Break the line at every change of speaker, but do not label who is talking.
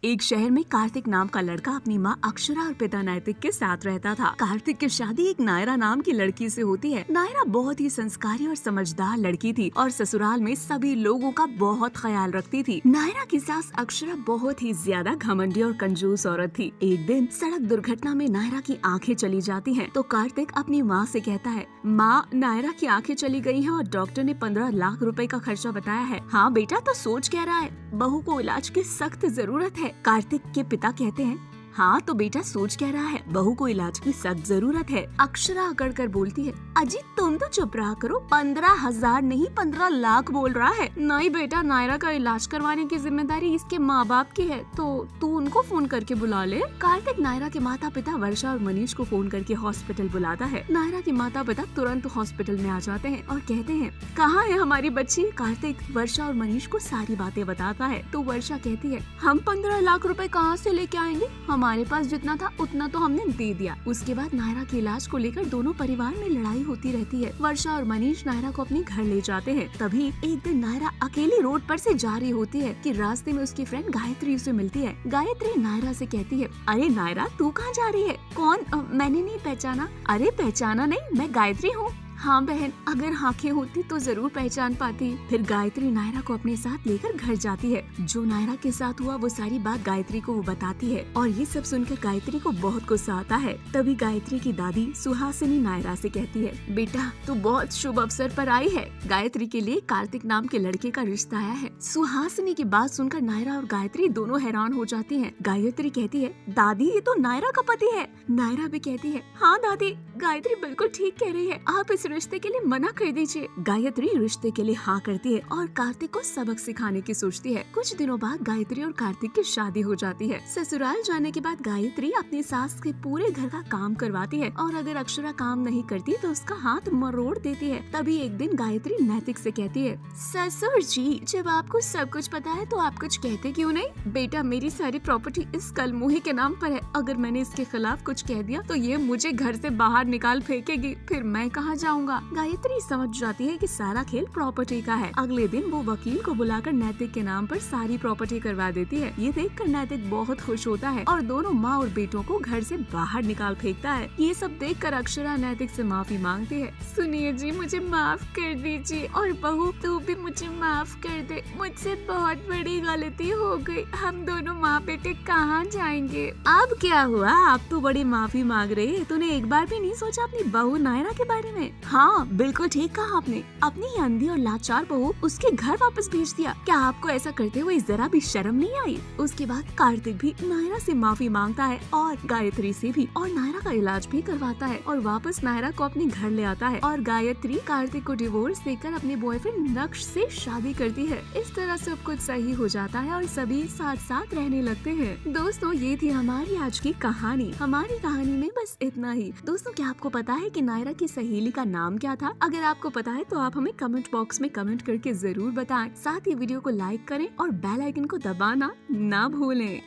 एक शहर में कार्तिक नाम का लड़का अपनी माँ अक्षरा और पिता नैतिक के साथ रहता था। कार्तिक की शादी एक नायरा नाम की लड़की से होती है। नायरा बहुत ही संस्कारी और समझदार लड़की थी और ससुराल में सभी लोगों का बहुत ख्याल रखती थी। नायरा की सास अक्षरा बहुत ही ज्यादा घमंडी और कंजूस औरत थी। एक दिन सड़क दुर्घटना में नायरा की आंखें चली जाती हैं, तो कार्तिक अपनी माँ से कहता है, माँ नायरा की आंखें चली गई हैं और डॉक्टर ने 15 लाख रुपए का खर्चा बताया है। हाँ बेटा, तो सोच क्या रहा है? बहू को इलाज की सख्त जरूरत है। कार्तिक के पिता कहते हैं, हाँ तो बेटा सोच क्या रहा है? बहू को इलाज की सख्त जरूरत है। अक्षरा अकड़ कर बोलती है, अजी तुम तो चुप रहा करो, 15,000 नहीं 15 लाख बोल रहा है। नहीं बेटा, नायरा का इलाज करवाने की जिम्मेदारी इसके माँ बाप की है, तो तू उनको फोन करके बुला ले। कार्तिक नायरा के माता पिता वर्षा और मनीष को फोन करके हॉस्पिटल बुलाता है। नायरा के माता पिता तुरंत हॉस्पिटल में आ जाते हैं और कहते हैं, कहाँ है हमारी बच्ची? कार्तिक वर्षा और मनीष को सारी बातें बताता है, तो वर्षा कहती है, हम 15 लाख रुपए कहाँ से लेके आएंगे? हमारे पास जितना था उतना तो हमने दे दिया। उसके बाद नायरा के इलाज को लेकर दोनों परिवार में लड़ाई होती रहती है। वर्षा और मनीष नायरा को अपने घर ले जाते हैं। तभी एक दिन नायरा अकेली रोड पर से जा रही होती है कि रास्ते में उसकी फ्रेंड गायत्री उसे मिलती है। गायत्री नायरा से कहती है, अरे नायरा तू कहाँ जा रही है? कौन? मैंने नहीं पहचाना। अरे पहचाना नहीं, मैं गायत्री हूँ। हाँ बहन, अगर आंखें होती तो जरूर पहचान पाती। फिर गायत्री नायरा को अपने साथ लेकर घर जाती है। जो नायरा के साथ हुआ वो सारी बात गायत्री को वो बताती है और ये सब सुनकर गायत्री को बहुत गुस्सा आता है। तभी गायत्री की दादी सुहासिनी नायरा से कहती है, बेटा तू बहुत शुभ अवसर पर आई है। गायत्री के लिए कार्तिक नाम के लड़के का रिश्ता आया है। सुहासिनी की बात सुनकर नायरा और गायत्री दोनों हैरान हो जाती है। गायत्री कहती है, दादी ये तो नायरा का पति है। नायरा भी कहती है, हाँ दादी, गायत्री बिल्कुल ठीक कह रही है, आप इस रिश्ते के लिए मना कर दीजिए। गायत्री रिश्ते के लिए हाँ करती है और कार्तिक को सबक सिखाने की सोचती है। कुछ दिनों बाद गायत्री और कार्तिक की शादी हो जाती है। ससुराल जाने के बाद गायत्री अपनी सास के पूरे घर का काम करवाती है और अगर अक्षरा काम नहीं करती तो उसका हाथ मरोड़ देती है। तभी एक दिन गायत्री नैतिक से कहती है, ससुर जी जब आपको सब कुछ पता है तो आप कुछ कहते क्यों नहीं? बेटा मेरी सारी प्रॉपर्टी इस कलमोही के नाम पर है, अगर मैंने इसके खिलाफ कुछ कह दिया तो ये मुझे घर से बाहर निकाल फेंकेगी, फिर मैं कहाँ जाऊँगा? गायत्री समझ जाती है कि सारा खेल प्रॉपर्टी का है। अगले दिन वो वकील को बुलाकर नैतिक के नाम पर सारी प्रॉपर्टी करवा देती है। ये देखकर नैतिक बहुत खुश होता है और दोनों माँ और बेटों को घर से बाहर निकाल फेंकता है। ये सब देखकर अक्षरा नैतिक से माफी मांगती है। सुनिए जी, मुझे माफ कर दीजिए और बहू तू भी मुझे माफ कर दे, मुझसे बहुत बड़ी गलती हो गई। हम दोनों माँ बेटे कहाँ जाएंगे? अब क्या हुआ, आप तो बड़ी माफी मांग रही है। तूने एक बार भी नहीं सोचा अपनी बहू नायरा के बारे में? हाँ बिल्कुल ठीक कहा आपने, अपनी ही अंधी और लाचार बहू उसके घर वापस भेज दिया। क्या आपको ऐसा करते हुए जरा भी शर्म नहीं आई? उसके बाद कार्तिक भी नायरा से माफी मांगता है और गायत्री से भी, और नायरा का इलाज भी करवाता है और वापस नायरा को अपने घर ले आता है और गायत्री कार्तिक को डिवोर्स देकर अपने बॉयफ्रेंड नक्श से शादी करती है। इस तरह सब कुछ सही हो जाता है और सभी साथ साथ रहने लगते हैं। दोस्तों ये थी हमारी आज की कहानी। हमारी कहानी में बस इतना ही। दोस्तों क्या आपको पता है कि नायरा की सहेली का नाम क्या था? अगर आपको पता है तो आप हमें कमेंट बॉक्स में कमेंट करके जरूर बताएं। साथ ही वीडियो को लाइक करें और बेल आइकन को दबाना ना भूलें।